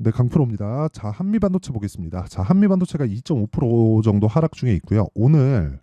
네, 강프로입니다. 자, 한미반도체 보겠습니다. 자, 한미반도체가 2.5% 정도 하락 중에 있고요. 오늘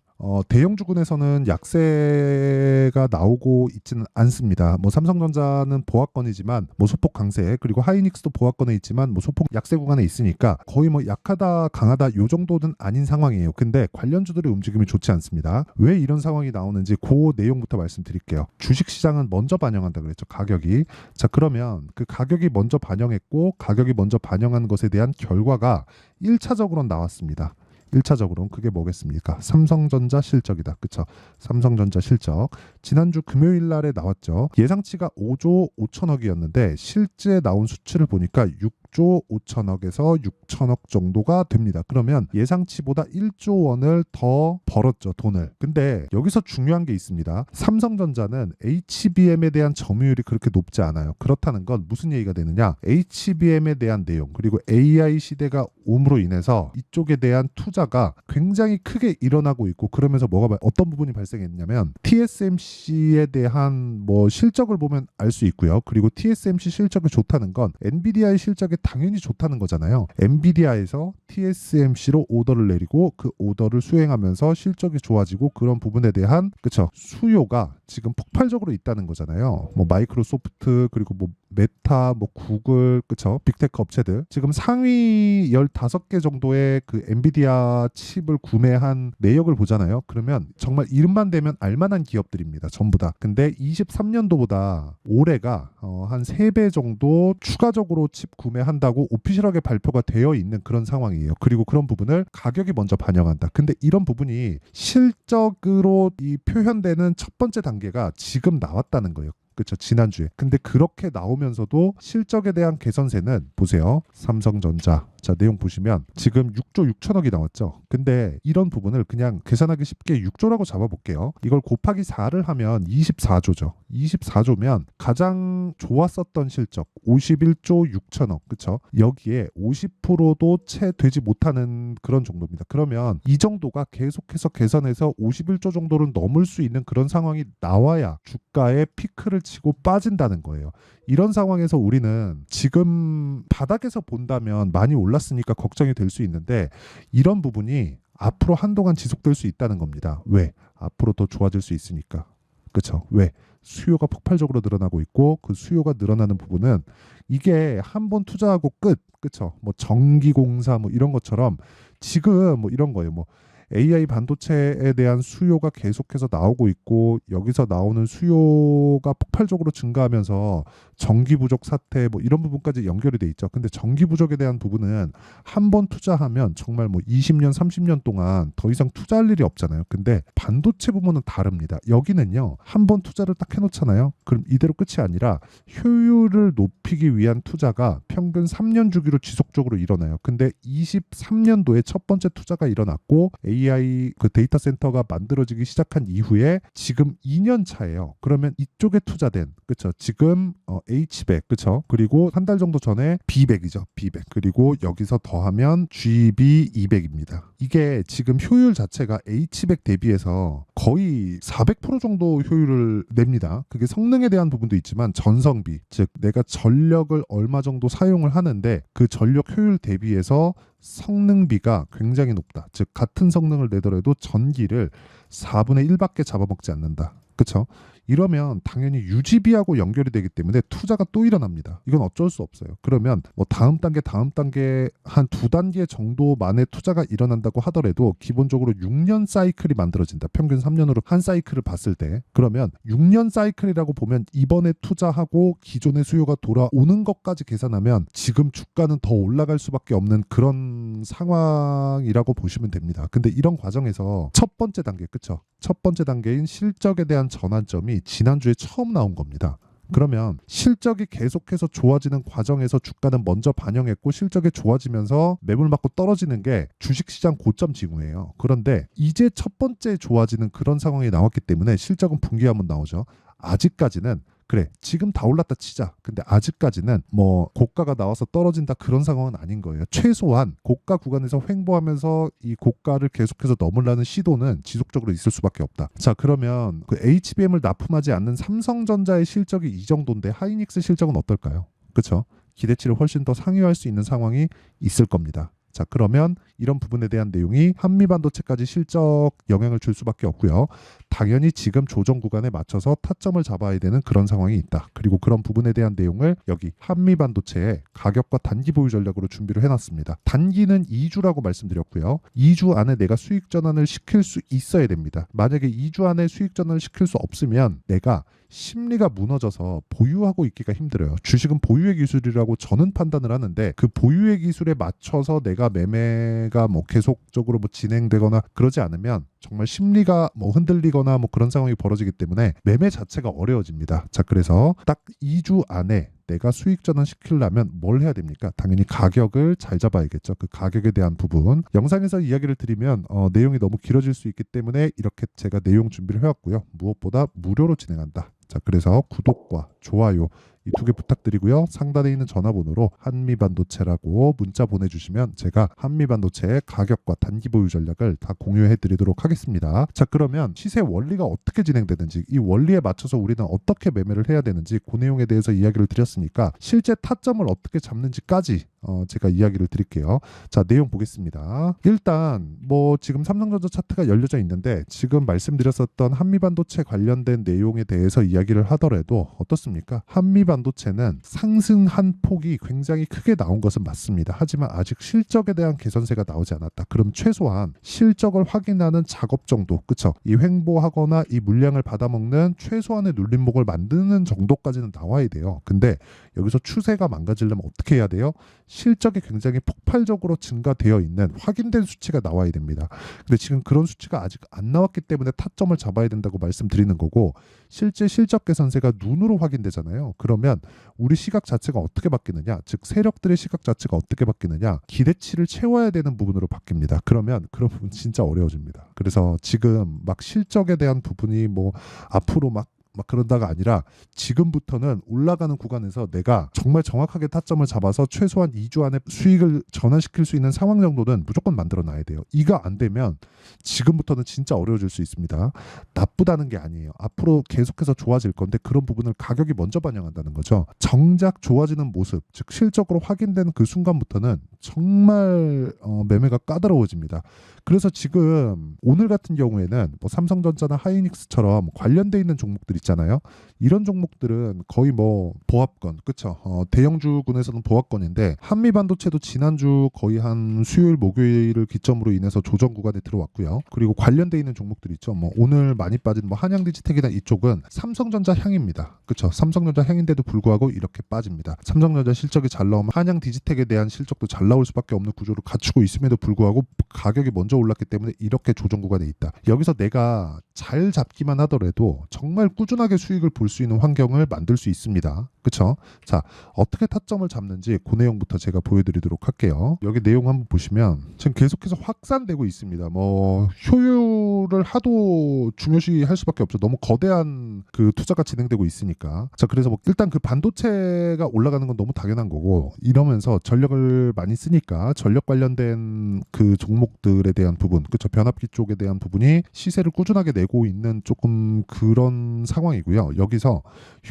대형주군에서는 약세가 나오고 있지는 않습니다. 뭐 삼성전자는 보합권이지만 뭐 소폭 강세, 그리고 하이닉스도 보합권에 있지만 뭐 소폭 약세 구간에 있으니까 거의 뭐 약하다 강하다 요 정도는 아닌 상황이에요. 근데 관련주들의 움직임이 좋지 않습니다. 왜 이런 상황이 나오는지 그 내용부터 말씀드릴게요. 주식시장은 먼저 반영한다 그랬죠. 가격이. 자, 그러면 그 가격이 먼저 반영했고 가격이 먼저 반영한 것에 대한 결과가 1차적으로 나왔습니다. 1차적으로는 그게 뭐겠습니까? 삼성전자 실적이다. 그쵸? 삼성전자 실적. 지난주 금요일 날에 나왔죠. 예상치가 5조 5천억이었는데 실제 나온 수치를 보니까 6조 5천억에서 6천억 정도가 됩니다. 그러면 예상치보다 1조 원을 더 벌었죠. 돈을. 근데 여기서 중요한 게 있습니다. 삼성전자는 HBM에 대한 점유율이 그렇게 높지 않아요. 그렇다는 건 무슨 얘기가 되느냐? HBM에 대한 내용 그리고 AI 시대가 옴으로 인해서 이쪽에 대한 투자가 굉장히 크게 일어나고 있고 그러면서 어떤 부분이 발생했냐면 TSMC에 대한 뭐 실적을 보면 알 수 있고요. 그리고 TSMC 실적이 좋다는 건 엔비디아의 실적이 당연히 좋다는 거잖아요. 엔비디아에서 TSMC로 오더를 내리고 그 오더를 수행하면서 실적이 좋아지고 그런 부분에 대한 그쵸 수요가 지금 폭발적으로 있다는 거잖아요. 뭐 마이크로소프트 그리고 뭐 메타 뭐 구글 그쵸 빅테크 업체들 지금 상위 15개 정도의 그 엔비디아 칩을 구매한 내역을 보잖아요. 그러면 정말 이름만 대면 알만한 기업들입니다. 전부 다. 근데 23년도보다 올해가 한 3배 정도 추가적으로 칩 구매한다고 오피셜하게 발표가 되어 있는 그런 상황이에요. 그리고 그런 부분을 가격이 먼저 반영한다. 근데 이런 부분이 실적으로 이 표현되는 첫 번째 단계가 지금 나왔다는 거예요. 그렇죠. 지난주에. 근데 그렇게 나오면서도 실적에 대한 개선세는 보세요. 삼성전자. 자, 내용 보시면 지금 6조 6천억이 나왔죠. 근데 이런 부분을 그냥 계산하기 쉽게 6조라고 잡아볼게요. 이걸 곱하기 4를 하면 24조죠. 24조면 가장 좋았었던 실적 51조 6천억. 그렇죠? 여기에 50%도 채 되지 못하는 그런 정도입니다. 그러면 이 정도가 계속해서 개선해서 51조 정도를 넘을 수 있는 그런 상황이 나와야 주가의 피크를 치고 빠진다는 거예요. 이런 상황에서 우리는 지금 바닥에서 본다면 많이 올랐으니까 걱정이 될 수 있는데 이런 부분이 앞으로 한동안 지속될 수 있다는 겁니다. 왜? 앞으로 더 좋아질 수 있으니까. 그렇죠? 왜? 수요가 폭발적으로 늘어나고 있고 그 수요가 늘어나는 부분은 이게 한 번 투자하고 끝. 그렇죠? 뭐 전기공사 뭐 이런 것처럼 지금 뭐 이런 거예요. 뭐 AI 반도체에 대한 수요가 계속해서 나오고 있고 여기서 나오는 수요가 폭발적으로 증가하면서 전기 부족 사태 뭐 이런 부분까지 연결이 돼 있죠. 근데 전기 부족에 대한 부분은 한 번 투자하면 정말 뭐 20년, 30년 동안 더 이상 투자할 일이 없잖아요. 근데 반도체 부분은 다릅니다. 여기는요. 한 번 투자를 딱 해놓잖아요. 그럼 이대로 끝이 아니라 효율을 높이기 위한 투자가 평균 3년 주기로 지속적으로 일어나요. 근데 23년도에 첫 번째 투자가 일어났고 AI 그 데이터 센터가 만들어지기 시작한 이후에 지금 2년 차예요. 그러면 이쪽에 투자된 그렇죠. 지금 H백 그렇죠. 그리고 한 달 정도 전에 B백이죠. B백 그리고 여기서 더하면 GB200입니다. 이게 지금 효율 자체가 H백 대비해서 거의 400% 정도 효율을 냅니다. 그게 성능에 대한 부분도 있지만 전성비 즉 내가 전력을 얼마 정도 사용을 하는데 그 전력 효율 대비해서 성능비가 굉장히 높다. 즉 같은 성능을 내더라도 전기를 4분의 1밖에 잡아먹지 않는다. 그렇죠? 이러면 당연히 유지비하고 연결이 되기 때문에 투자가 또 일어납니다. 이건 어쩔 수 없어요. 그러면 뭐 다음 단계 한 2단계 정도만의 투자가 일어난다고 하더라도 기본적으로 6년 사이클이 만들어진다. 평균 3년으로 한 사이클을 봤을 때 그러면 6년 사이클이라고 보면 이번에 투자하고 기존의 수요가 돌아오는 것까지 계산하면 지금 주가는 더 올라갈 수밖에 없는 그런 상황이라고 보시면 됩니다. 근데 이런 과정에서 첫 번째 단계 그쵸? 첫 번째 단계인 실적에 대한 전환점이 지난주에 처음 나온 겁니다. 그러면 실적이 계속해서 좋아지는 과정에서 주가는 먼저 반영했고 실적이 좋아지면서 매물 맞고 떨어지는 게 주식시장 고점 징후예요. 그런데 이제 첫 번째 좋아지는 그런 상황이 나왔기 때문에 실적은 분기하면 나오죠. 아직까지는 그래 지금 다 올랐다 치자. 근데 아직까지는 뭐 고가가 나와서 떨어진다 그런 상황은 아닌 거예요. 최소한 고가 구간에서 횡보하면서 이 고가를 계속해서 넘으려는 시도는 지속적으로 있을 수밖에 없다. 자 그러면 그 HBM을 납품하지 않는 삼성전자의 실적이 이 정도인데 하이닉스 실적은 어떨까요? 그렇죠? 기대치를 훨씬 더 상회할 수 있는 상황이 있을 겁니다. 자, 그러면 이런 부분에 대한 내용이 한미반도체까지 실적 영향을 줄 수밖에 없고요. 당연히 지금 조정 구간에 맞춰서 타점을 잡아야 되는 그런 상황이 있다. 그리고 그런 부분에 대한 내용을 여기 한미반도체의 가격과 단기 보유 전략으로 준비를 해놨습니다. 단기는 2주라고 말씀드렸고요. 2주 안에 내가 수익 전환을 시킬 수 있어야 됩니다. 만약에 2주 안에 수익 전환을 시킬 수 없으면 내가 심리가 무너져서 보유하고 있기가 힘들어요. 주식은 보유의 기술이라고 저는 판단을 하는데 그 보유의 기술에 맞춰서 내가 매매가 뭐 계속적으로 뭐 진행되거나 그러지 않으면 정말 심리가 뭐 흔들리거나 뭐 그런 상황이 벌어지기 때문에 매매 자체가 어려워집니다. 자, 그래서 딱 2주 안에 내가 수익 전환 시키려면 뭘 해야 됩니까? 당연히 가격을 잘 잡아야겠죠. 그 가격에 대한 부분 영상에서 이야기를 드리면 내용이 너무 길어질 수 있기 때문에 이렇게 제가 내용 준비를 해왔고요. 무엇보다 무료로 진행한다. 자, 그래서 구독과 좋아요 이 두 개 부탁드리고요. 상단에 있는 전화번호로 한미반도체라고 문자 보내주시면 제가 한미반도체의 가격과 단기 보유 전략을 다 공유해 드리도록 하겠습니다. 자, 그러면 시세 원리가 어떻게 진행되는지, 이 원리에 맞춰서 우리는 어떻게 매매를 해야 되는지 그 내용에 대해서 이야기를 드렸으니까 실제 타점을 어떻게 잡는지까지 제가 이야기를 드릴게요. 자, 내용 보겠습니다. 일단 뭐 지금 삼성전자 차트가 열려져 있는데 지금 말씀드렸었던 한미반도체 관련된 내용에 대해서 이야기를 하더라도 어떻습니까? 한미반도체는 상승한 폭이 굉장히 크게 나온 것은 맞습니다. 하지만 아직 실적에 대한 개선세가 나오지 않았다. 그럼 최소한 실적을 확인하는 작업 정도, 그쵸? 이 횡보하거나 이 물량을 받아먹는 최소한의 눌림목을 만드는 정도까지는 나와야 돼요. 근데 여기서 추세가 망가지려면 어떻게 해야 돼요? 실적이 굉장히 폭발적으로 증가되어 있는 확인된 수치가 나와야 됩니다. 근데 지금 그런 수치가 아직 안 나왔기 때문에 타점을 잡아야 된다고 말씀드리는 거고, 실제 실적 개선세가 눈으로 확인되잖아요. 그러면 우리 시각 자체가 어떻게 바뀌느냐, 즉 세력들의 시각 자체가 어떻게 바뀌느냐, 기대치를 채워야 되는 부분으로 바뀝니다. 그러면 그런 부분 진짜 어려워집니다. 그래서 지금 막 실적에 대한 부분이 뭐 앞으로 막 그런다가 아니라 지금부터는 올라가는 구간에서 내가 정말 정확하게 타점을 잡아서 최소한 2주 안에 수익을 전환시킬 수 있는 상황 정도는 무조건 만들어 놔야 돼요. 이거 안 되면 지금부터는 진짜 어려워질 수 있습니다. 나쁘다는 게 아니에요. 앞으로 계속해서 좋아질 건데 그런 부분을 가격이 먼저 반영한다는 거죠. 정작 좋아지는 모습, 즉 실적으로 확인된 그 순간부터는 정말 매매가 까다로워집니다. 그래서 지금 오늘 같은 경우에는 뭐 삼성전자나 하이닉스처럼 관련돼 있는 종목들 있잖아요. 이런 종목들은 거의 뭐 보합권, 그쵸? 대형주군에서는 보합권인데 한미반도체도 지난주 거의 한 수요일 목요일을 기점으로 인해서 조정 구간에 들어왔고요. 그리고 관련돼 있는 종목들 있죠. 뭐 오늘 많이 빠진 뭐 한양디지텍이나 이쪽은 삼성전자 향입니다. 그쵸? 삼성전자 향인데도 불구하고 이렇게 빠집니다. 삼성전자 실적이 잘 나오면 한양디지텍에 대한 실적도 잘 나올 수밖에 없는 구조를 갖추고 있음에도 불구하고 가격이 먼저 올랐기 때문에 이렇게 조정 구간에 있다. 여기서 내가 잘 잡기만 하더라도 정말 꾸준하게 수익을 볼 수 있는 환경을 만들 수 있습니다. 그쵸? 자, 어떻게 타점을 잡는지 그 내용부터 제가 보여드리도록 할게요. 여기 내용 한번 보시면 지금 계속해서 확산되고 있습니다. 뭐 효율을 하도 중요시 할 수밖에 없죠. 너무 거대한 그 투자가 진행되고 있으니까. 자, 그래서 뭐 일단 그 반도체가 올라가는 건 너무 당연한 거고, 이러면서 전력을 많이 쓰니까 전력 관련된 그 종목들에 대한 부분, 그쵸? 변압기 쪽에 대한 부분이 시세를 꾸준하게 내고 있는 조금 그런 상황이고요. 여기서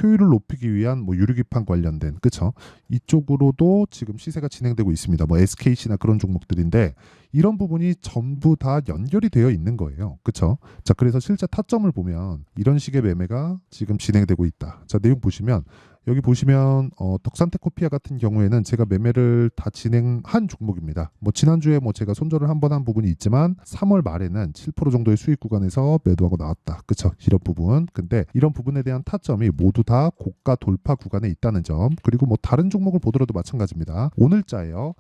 효율을 높이기 위한 뭐 유리기판 관련된, 그쵸? 이쪽으로도 지금 시세가 진행되고 있습니다. 뭐 SKC나 그런 종목들인데 이런 부분이 전부 다 연결이 되어 있는 거예요. 그쵸? 자, 그래서 실제 타점을 보면 이런 식의 매매가 지금 진행되고 있다. 자, 내용 보시면 여기 보시면 덕산테코피아 같은 경우에는 제가 매매를 다 진행한 종목입니다. 뭐 지난주에 뭐 제가 손절을 한 번 한 부분이 있지만 3월 말에는 7% 정도의 수익 구간에서 매도하고 나왔다. 그쵸? 이런 부분. 근데 이런 부분에 대한 타점이 모두 다 고가 돌파 구간에 있다는 점. 그리고 뭐 다른 종목을 보더라도 마찬가지입니다. 오늘자예요.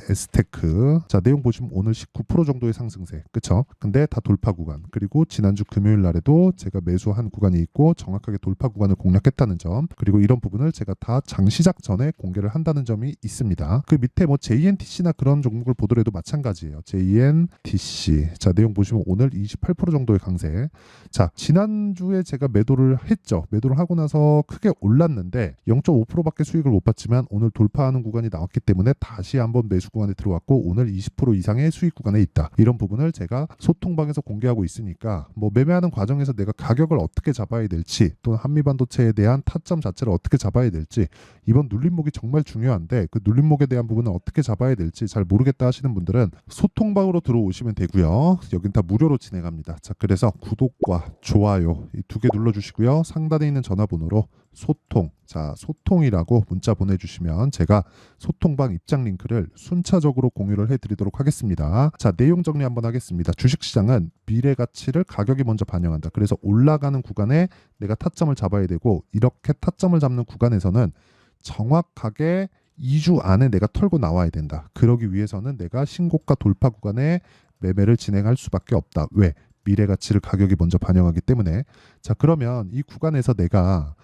FNS테크. 자, 내용 보시면 오늘 19% 정도의 상승세. 그쵸? 근데 다 돌파 구간. 그리고 지난주 금요일 날에도 제가 매수한 구간이 있고 정확하게 돌파 구간을 공략했다는 점, 그리고 이런 부분을 제가 다 장 시작 전에 공개를 한다는 점이 있습니다. 그 밑에 뭐 JNTC나 그런 종목을 보더라도 마찬가지예요. JNTC. 자, 내용 보시면 오늘 28% 정도의 강세. 자, 지난주에 제가 매도를 했죠. 매도를 하고 나서 크게 올랐는데 0.5%밖에 수익을 못 봤지만 오늘 돌파하는 구간이 나왔기 때문에 다시 한번 매수 구간에 들어왔고 오늘 20% 이상의 수익 구간에 있다. 이런 부분을 제가 소통방에서 공개하고 있으니까 뭐 매매하는 과정에서 내가 가격을 어떻게 잡아야 될지, 또는 한미반도체에 대한 대한 타점 자체를 어떻게 잡아야 될지, 이번 눌림목이 정말 중요한데 그 눌림목에 대한 부분은 어떻게 잡아야 될지 잘 모르겠다 하시는 분들은 소통방으로 들어오시면 되고요. 여긴 다 무료로 진행합니다. 자, 그래서 구독과 좋아요 이 두 개 눌러주시고요. 상단에 있는 전화번호로 소통, 자 소통이라고 문자 보내주시면 제가 소통방 입장 링크를 순차적으로 공유를 해드리도록 하겠습니다. 자, 내용 정리 한번 하겠습니다. 주식시장은 미래 가치를 가격이 먼저 반영한다. 그래서 올라가는 구간에 내가 타점을 잡아야 되고, 이렇게 타점을 잡는 구간에서는 정확하게 2주 안에 내가 털고 나와야 된다. 그러기 위해서는 내가 신고가 돌파 구간에 매매를 진행할 수밖에 없다. 왜? 미래 가치를 가격이 먼저 반영하기 때문에. 자, 그러면 이 구간에서 내가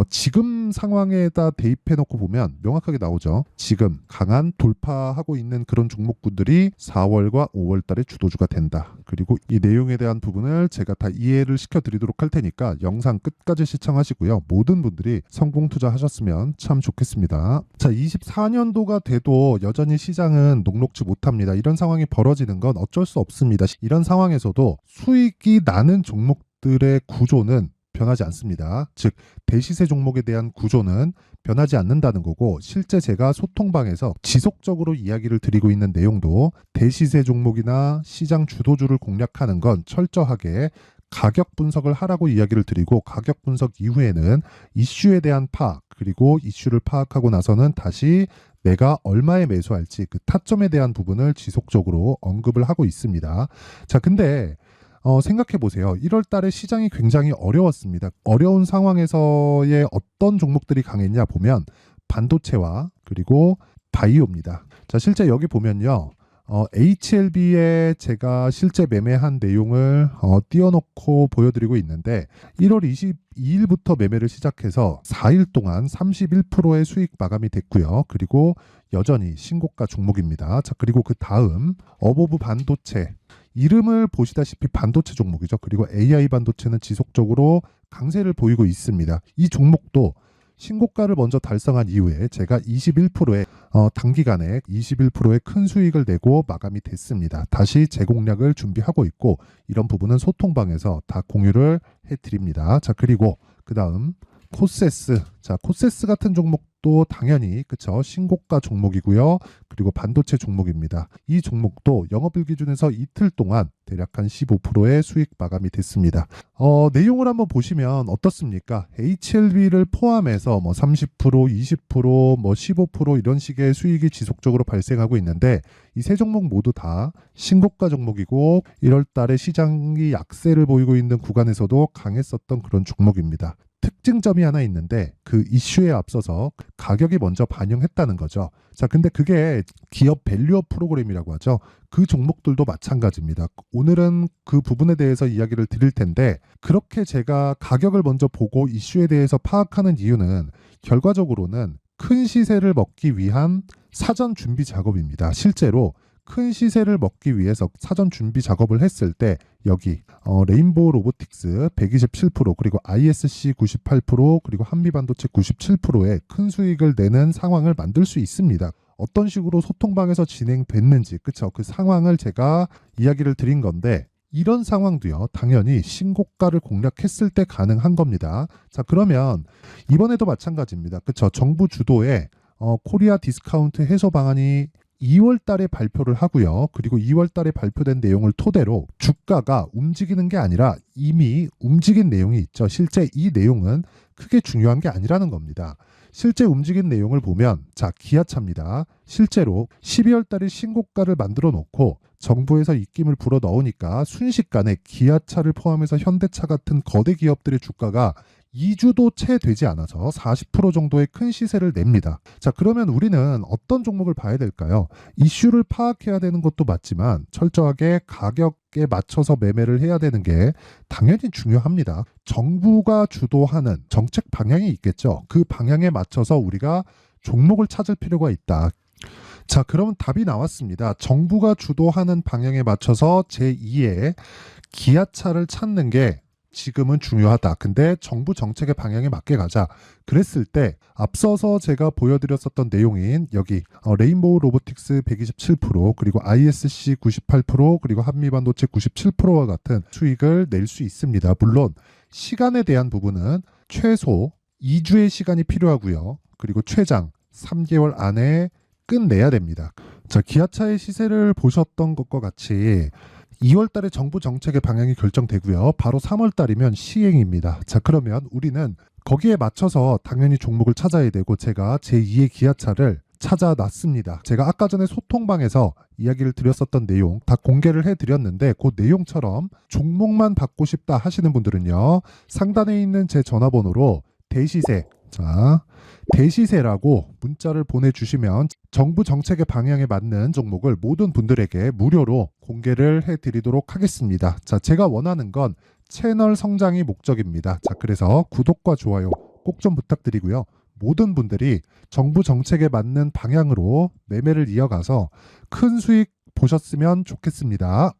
지금 상황에다 대입해 놓고 보면 명확하게 나오죠. 지금 강한 돌파하고 있는 그런 종목군들이 4월과 5월 달에 주도주가 된다. 그리고 이 내용에 대한 부분을 제가 다 이해를 시켜드리도록 할 테니까 영상 끝까지 시청하시고요. 모든 분들이 성공 투자하셨으면 참 좋겠습니다. 자, 24년도가 돼도 여전히 시장은 녹록지 못합니다. 이런 상황이 벌어지는 건 어쩔 수 없습니다. 이런 상황에서도 수익이 나는 종목들의 구조는 변하지 않습니다. 즉 대시세 종목에 대한 구조는 변하지 않는다는 거고, 실제 제가 소통방에서 지속적으로 이야기를 드리고 있는 내용도 대시세 종목이나 시장 주도주를 공략하는 건 철저하게 가격 분석을 하라고 이야기를 드리고, 가격 분석 이후에는 이슈에 대한 파악, 그리고 이슈를 파악하고 나서는 다시 내가 얼마에 매수할지 그 타점에 대한 부분을 지속적으로 언급을 하고 있습니다. 자, 근데 생각해 보세요. 1월 달에 시장이 굉장히 어려웠습니다. 어려운 상황에서의 어떤 종목들이 강했냐 보면 반도체와 그리고 바이오입니다. 자, 실제 여기 보면요. HLB에 제가 실제 매매한 내용을 띄워놓고 보여드리고 있는데, 1월 22일부터 매매를 시작해서 4일 동안 31%의 수익 마감이 됐고요. 그리고 여전히 신고가 종목입니다. 자, 그리고 그 다음 어보브 반도체, 이름을 보시다시피 반도체 종목이죠. 그리고 AI 반도체는 지속적으로 강세를 보이고 있습니다. 이 종목도 신고가를 먼저 달성한 이후에 제가 21%의 단기간에 21%의 큰 수익을 내고 마감이 됐습니다. 다시 재공략을 준비하고 있고, 이런 부분은 소통방에서 다 공유를 해드립니다. 자, 그리고 그 다음 코세스. 자, 코세스 같은 종목도 당연히 그쵸, 신고가 종목이고요. 그리고 반도체 종목입니다. 이 종목도 영업일 기준에서 이틀 동안 대략 한 15%의 수익 마감이 됐습니다. 내용을 한번 보시면 어떻습니까? HLB를 포함해서 뭐 30%, 20%, 뭐 15% 이런 식의 수익이 지속적으로 발생하고 있는데, 이 세 종목 모두 다 신고가 종목이고 1월 달에 시장이 약세를 보이고 있는 구간에서도 강했었던 그런 종목입니다. 특징점이 하나 있는데, 그 이슈에 앞서서 가격이 먼저 반영했다는 거죠. 자, 근데 그게 기업 밸류업 프로그램이라고 하죠. 그 종목들도 마찬가지입니다. 오늘은 그 부분에 대해서 이야기를 드릴 텐데, 그렇게 제가 가격을 먼저 보고 이슈에 대해서 파악하는 이유는 결과적으로는 큰 시세를 먹기 위한 사전 준비 작업입니다. 실제로 큰 시세를 먹기 위해서 사전 준비 작업을 했을 때 여기 레인보우 로보틱스 127%, 그리고 ISC 98%, 그리고 한미반도체 97%의 큰 수익을 내는 상황을 만들 수 있습니다. 어떤 식으로 소통방에서 진행됐는지, 그쵸? 그 상황을 제가 이야기를 드린 건데, 이런 상황도요, 당연히 신고가를 공략했을 때 가능한 겁니다. 자, 그러면 이번에도 마찬가지입니다. 그쵸? 정부 주도의 코리아 디스카운트 해소 방안이 2월 달에 발표를 하고요. 그리고 2월 달에 발표된 내용을 토대로 주가가 움직이는 게 아니라 이미 움직인 내용이 있죠. 실제 이 내용은 크게 중요한 게 아니라는 겁니다. 실제 움직인 내용을 보면, 자, 기아차입니다. 실제로 12월 달에 신고가를 만들어 놓고 정부에서 입김을 불어 넣으니까 순식간에 기아차를 포함해서 현대차 같은 거대 기업들의 주가가 2주도 채 되지 않아서 40% 정도의 큰 시세를 냅니다. 자, 그러면 우리는 어떤 종목을 봐야 될까요? 이슈를 파악해야 되는 것도 맞지만 철저하게 가격에 맞춰서 매매를 해야 되는 게 당연히 중요합니다. 정부가 주도하는 정책 방향이 있겠죠. 그 방향에 맞춰서 우리가 종목을 찾을 필요가 있다. 자, 그러면 답이 나왔습니다. 정부가 주도하는 방향에 맞춰서 제2의 기아차를 찾는 게 지금은 중요하다. 근데 정부 정책의 방향에 맞게 가자. 그랬을 때 앞서서 제가 보여드렸었던 내용인 여기 레인보우 로보틱스 127%, 그리고 ISC 98%, 그리고 한미반도체 97%와 같은 수익을 낼 수 있습니다. 물론 시간에 대한 부분은 최소 2주의 시간이 필요하고요. 그리고 최장 3개월 안에 끝내야 됩니다. 자, 기아차의 시세를 보셨던 것과 같이 2월 달에 정부 정책의 방향이 결정되고요. 바로 3월 달이면 시행입니다. 자, 그러면 우리는 거기에 맞춰서 당연히 종목을 찾아야 되고 제가 제2의 기아차를 찾아놨습니다. 제가 아까 전에 소통방에서 이야기를 드렸었던 내용 다 공개를 해드렸는데 그 내용처럼 종목만 받고 싶다 하시는 분들은요. 상단에 있는 제 전화번호로 대시세, 자, 대시세라고 문자를 보내주시면 정부 정책의 방향에 맞는 종목을 모든 분들에게 무료로 공개를 해드리도록 하겠습니다. 자, 제가 원하는 건 채널 성장이 목적입니다. 자, 그래서 구독과 좋아요 꼭 좀 부탁드리고요. 모든 분들이 정부 정책에 맞는 방향으로 매매를 이어가서 큰 수익 보셨으면 좋겠습니다.